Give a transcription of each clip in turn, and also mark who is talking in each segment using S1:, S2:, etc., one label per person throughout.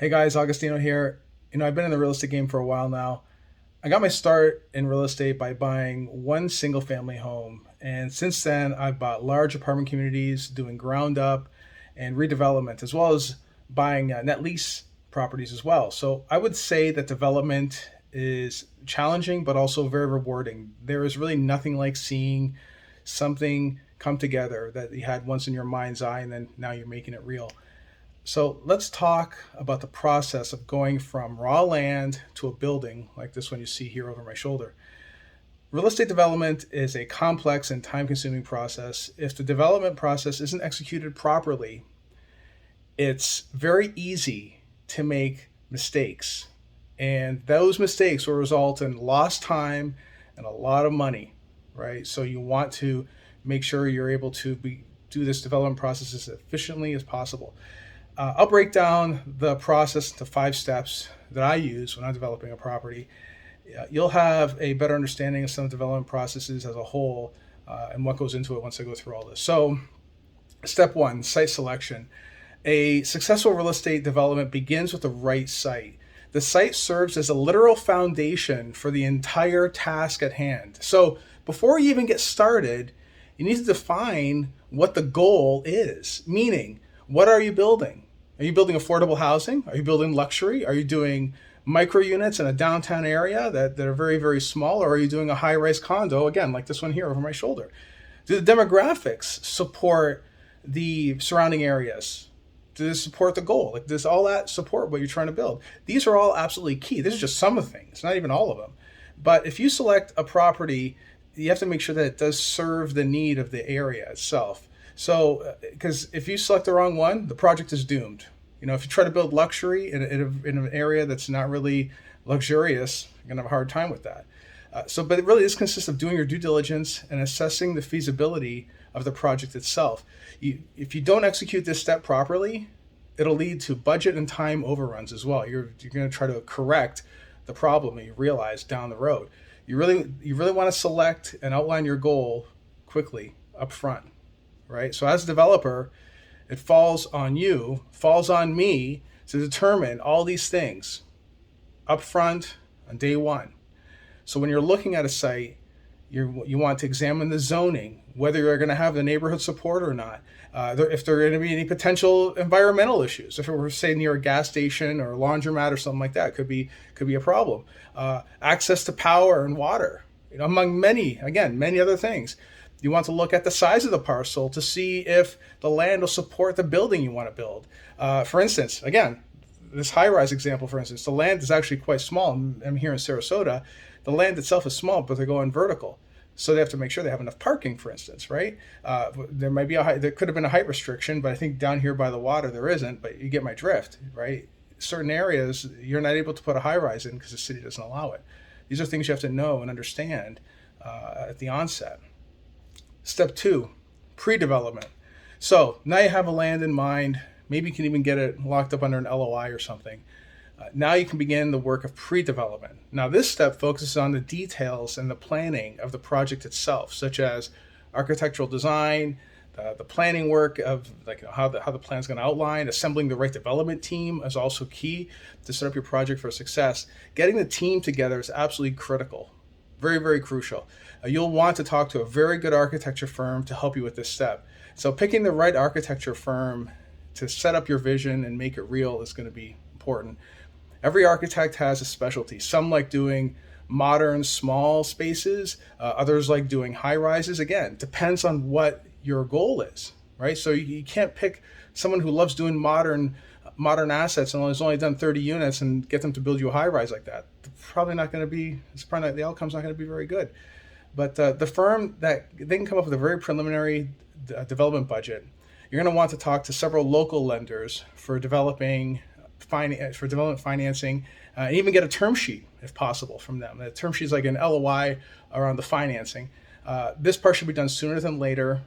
S1: Hey guys, Augustino here. I've been in the real estate game for a while now. I got my start in real estate by buying one single family home. And since then, I've bought large apartment communities, doing ground up and redevelopment, as well as buying net lease properties as well. So I would say that development is challenging, but also very rewarding. There is really nothing like seeing something come together that you had once in your mind's eye and then now you're making it real. So let's talk about the process of going from raw land to a building like this one you see here over my shoulder. Real estate development is a complex and time consuming process. If the development process isn't executed properly, it's very easy to make mistakes. And those mistakes will result in lost time and a lot of money, right? So you want to make sure you're able to do this development process as efficiently as possible. I'll break down the process into 5 steps that I use when I'm developing a property. You'll have a better understanding of some development processes as a whole and what goes into it once I go through all this. So, step one, site selection. A successful real estate development begins with the right site. The site serves as a literal foundation for the entire task at hand. So, before you even get started, you need to define what the goal is, meaning, what are you building? Are you building affordable housing? Are you building luxury? Are you doing micro units in a downtown area that are very, very small? Or are you doing a high rise condo, again, like this one here over my shoulder? Do the demographics support the surrounding areas? Do they support the goal? Like, does all that support what you're trying to build? These are all absolutely key. This is just some of the things, not even all of them. But if you select a property, you have to make sure that it does serve the need of the area itself. So, because if you select the wrong one, the project is doomed. If you try to build luxury in an area that's not really luxurious, you're gonna have a hard time with that. But really, this consists of doing your due diligence and assessing the feasibility of the project itself. If you don't execute this step properly, it'll lead to budget and time overruns as well. You're going to try to correct the problem that you realize down the road. You really want to select and outline your goal quickly up front, right? So as a developer, it falls on you, falls on me to determine all these things up front on day one. So when you're looking at a site, you want to examine the zoning, whether you're going to have the neighborhood support or not. If there are going to be any potential environmental issues, if it were say near a gas station or a laundromat or something like that, could be a problem. Access to power and water, among many other things. You want to look at the size of the parcel to see if the land will support the building you want to build. For instance, again, this high-rise example, for instance, the land is actually quite small. I'm here in Sarasota. The land itself is small, but they're going vertical. So they have to make sure they have enough parking, for instance, right? There could have been a height restriction, but I think down here by the water there isn't. But you get my drift, right? Certain areas you're not able to put a high-rise in because the city doesn't allow it. These are things you have to know and understand at the onset. Step two, pre-development. So now you have a land in mind. Maybe you can even get it locked up under an LOI or something. Now you can begin the work of pre-development. Now this step focuses on the details and the planning of the project itself, such as architectural design, the planning work of like how the plan is going to outline. Assembling the right development team is also key to set up your project for success. Getting the team together is absolutely critical, very, very crucial. You'll want to talk to a very good architecture firm to help you with this step. So picking the right architecture firm to set up your vision and make it real is going to be important. Every architect has a specialty. Some like doing modern small spaces. Others like doing high rises. Again, depends on what your goal is, right? So you can't pick someone who loves doing modern assets and has only done 30 units and get them to build you a high rise like that. The outcome's not going to be very good. But the firm that they can come up with a very preliminary development budget. You're going to want to talk to several local lenders for development financing, and even get a term sheet if possible from them. The term sheet is like an LOI around the financing. This part should be done sooner than later,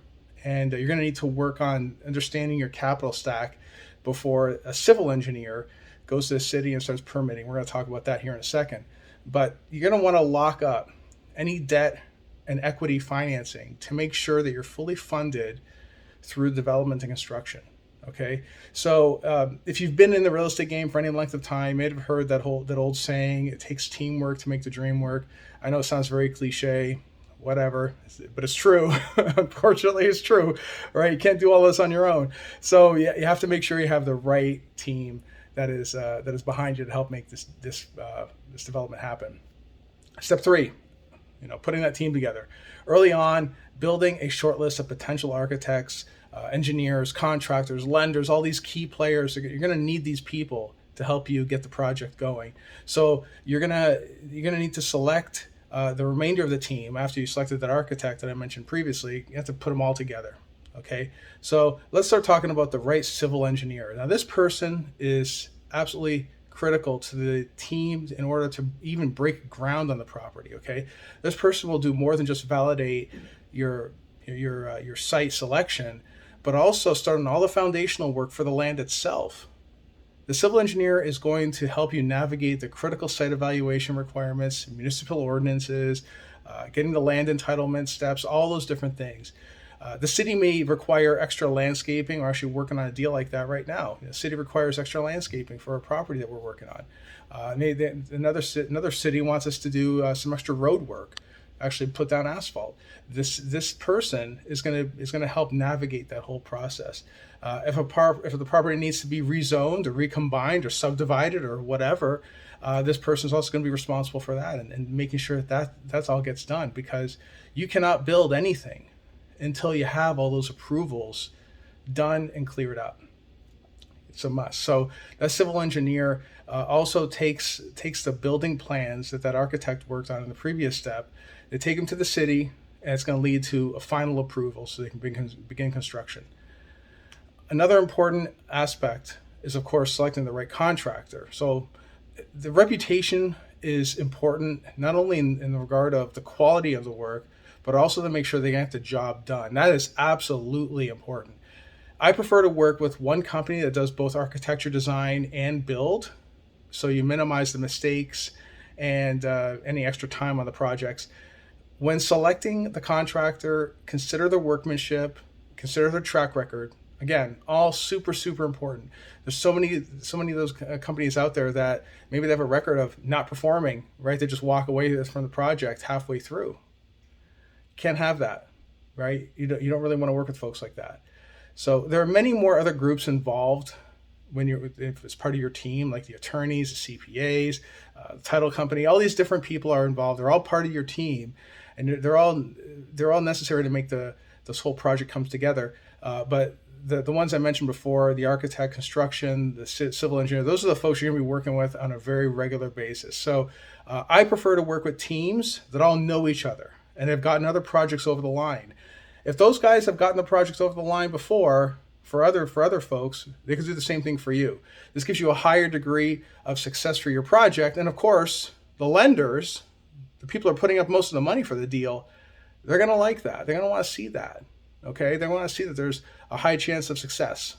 S1: and you're going to need to work on understanding your capital stack before a civil engineer goes to the city and starts permitting. We're going to talk about that here in a second. But you're going to want to lock up any debt and equity financing to make sure that you're fully funded through development and construction. Okay, so if you've been in the real estate game for any length of time, you may have heard that old saying, "It takes teamwork to make the dream work." I know it sounds very cliche, whatever, but it's true. Unfortunately, it's true, right? You can't do all this on your own. So you have to make sure you have the right team that is behind you to help make this development happen. Step three, putting that team together. Early on, building a short list of potential architects, engineers, contractors, lenders, all these key players. You're going to need these people to help you get the project going. So you're gonna need to select the remainder of the team after you selected that architect that I mentioned previously. You have to put them all together. Okay, so let's start talking about the right civil engineer. Now, this person is absolutely critical to the team in order to even break ground on the property. Okay, this person will do more than just validate your site selection, but also start on all the foundational work for the land itself. The civil engineer is going to help you navigate the critical site evaluation requirements, municipal ordinances, getting the land entitlement steps, all those different things. The city may require extra landscaping. We're actually working on a deal like that right now. The city requires extra landscaping for a property that we're working on. Another city wants us to do some extra road work, actually put down asphalt. This person is gonna help navigate that whole process. If the property needs to be rezoned or recombined or subdivided or whatever, this person is also going to be responsible for that and making sure that's all gets done, because you cannot build anything until you have all those approvals done and cleared up. It's a must. So that civil engineer also takes the building plans that architect worked on in the previous step. They take them to the city, and it's going to lead to a final approval so they can begin construction. Another important aspect is, of course, selecting the right contractor. So the reputation is important, not only in regard of the quality of the work, but also to make sure they get the job done. That is absolutely important. I prefer to work with one company that does both architecture design and build, so you minimize the mistakes and any extra time on the projects. When selecting the contractor, consider the workmanship, consider their track record. Again, all super, super important. There's so many of those companies out there that maybe they have a record of not performing, right? They just walk away from the project halfway through. Can't have that, right? You don't really want to work with folks like that. So there are many more other groups involved if it's part of your team, like the attorneys, the CPAs, the title company. All these different people are involved. They're all part of your team, and they're all necessary to make this whole project comes together. But the ones I mentioned before, the architect, construction, the civil engineer, those are the folks you're going to be working with on a very regular basis. So I prefer to work with teams that all know each other and have gotten other projects over the line. If those guys have gotten the projects over the line before, for other folks, they can do the same thing for you. This gives you a higher degree of success for your project. And of course, the lenders, the people who are putting up most of the money for the deal, they're going to like that. They're going to want to see that. Okay? They want to see that there's a high chance of success.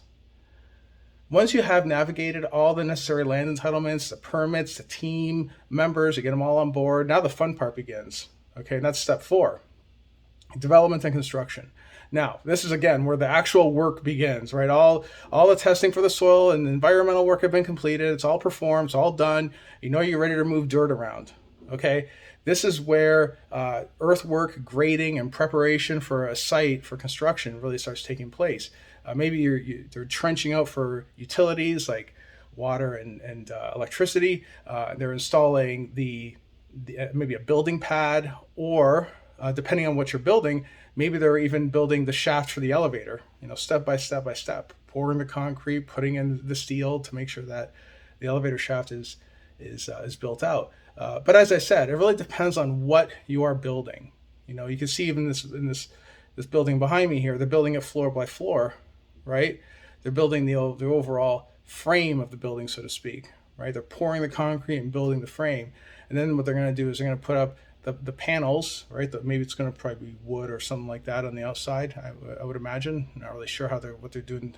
S1: Once you have navigated all the necessary land entitlements, the permits, the team members, you get them all on board, now the fun part begins. Okay, and that's step 4, development and construction. Now, this is again where the actual work begins, right? All the testing for the soil and the environmental work have been completed. It's all performed. It's all done. You're ready to move dirt around. Okay, this is where earthwork, grading, and preparation for a site for construction really starts taking place. Maybe they're trenching out for utilities like water and electricity. They're installing maybe a building pad, or depending on what you're building, maybe they're even building the shaft for the elevator, step by step by step, pouring the concrete, putting in the steel to make sure that the elevator shaft is built out. But as I said, it really depends on what you are building. You can see even this building behind me here, they're building it floor by floor, right? They're building the overall frame of the building, so to speak, right? They're pouring the concrete and building the frame. And then what they're going to do is they're going to put up the panels, right? Maybe it's going to probably be wood or something like that on the outside, I would imagine. I'm not really sure what they're doing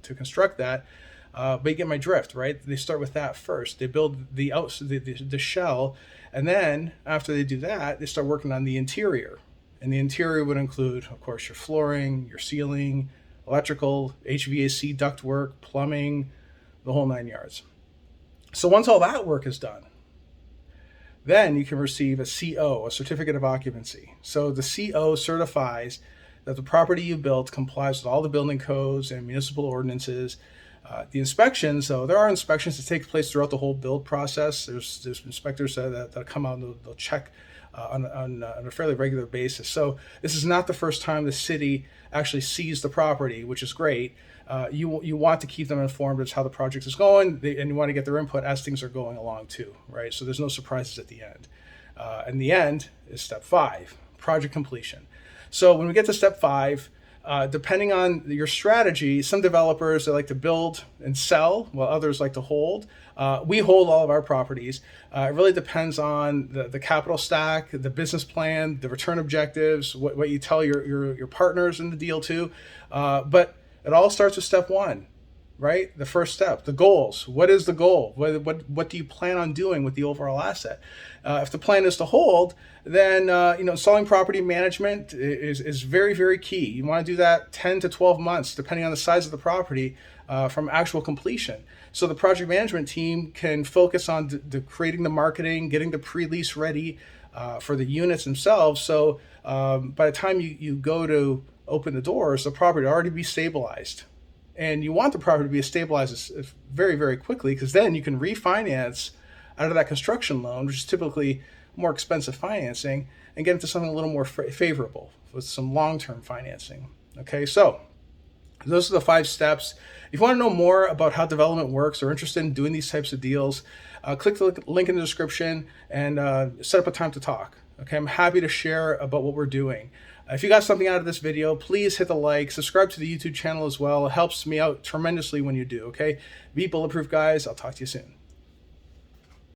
S1: to construct that. But you get my drift, right? They start with that first. They build the shell, and then after they do that, they start working on the interior. And the interior would include, of course, your flooring, your ceiling, electrical, HVAC, ductwork, plumbing, the whole 9 yards. So once all that work is done, then you can receive a CO, a certificate of occupancy. So the CO certifies that the property you built complies with all the building codes and municipal ordinances. The inspections, though, there are inspections that take place throughout the whole build process. There's inspectors that come out and they'll check on a fairly regular basis. So this is not the first time the city actually sees the property, which is great. You want to keep them informed as how the project is going, and you want to get their input as things are going along too, right? So there's no surprises at the end. And the end is step 5, project completion. So when we get to step 5, depending on your strategy, some developers, they like to build and sell, while others like to hold. We hold all of our properties. It really depends on the capital stack, the business plan, the return objectives, what you tell your partners in the deal too. But it all starts with step 1, right? The first step, the goals. What is the goal? What do you plan on doing with the overall asset? If the plan is to hold, then installing property management is very, very key. You want to do that 10 to 12 months, depending on the size of the property, from actual completion. So the project management team can focus on creating the marketing, getting the pre-lease ready for the units themselves. So by the time you go to open the doors, the property will already be stabilized. And you want the property to be stabilized very, very quickly, because then you can refinance out of that construction loan, which is typically more expensive financing, and get into something a little more favorable with some long-term financing. Okay, so those are the 5 steps. If you want to know more about how development works or interested in doing these types of deals, click the link in the description and set up a time to talk. Okay, I'm happy to share about what we're doing. If you got something out of this video, please hit the like, subscribe to the YouTube channel as well. It helps me out tremendously when you do, okay? Be bulletproof, guys. I'll talk to you soon.